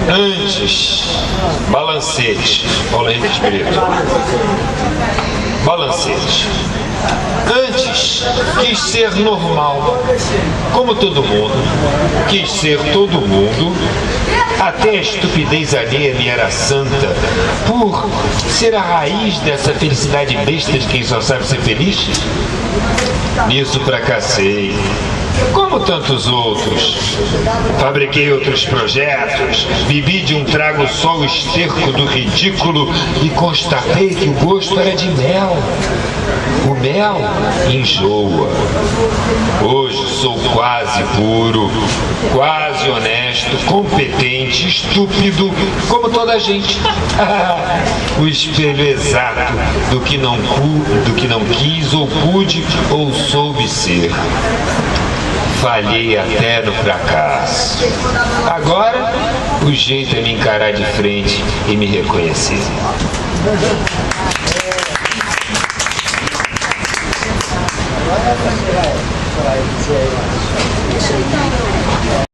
Antes, balancete. Paulo Henrique Espírito. Balancete. Antes, quis ser normal, como todo mundo. Quis ser todo mundo. Até a estupidez alheia me era santa, por ser a raiz dessa felicidade besta de quem só sabe ser feliz. Nisso fracassei, como tantos outros. Fabriquei outros projetos, bebi de um trago só o esterco do ridículo e constatei que o gosto era de mel. O mel enjoa. Hoje sou quase puro, quase honesto, competente, estúpido, como toda a gente. O espelho exato do que não quis ou pude ou soube ser. Falhei até no fracasso. Agora, o jeito é me encarar de frente e me reconhecer.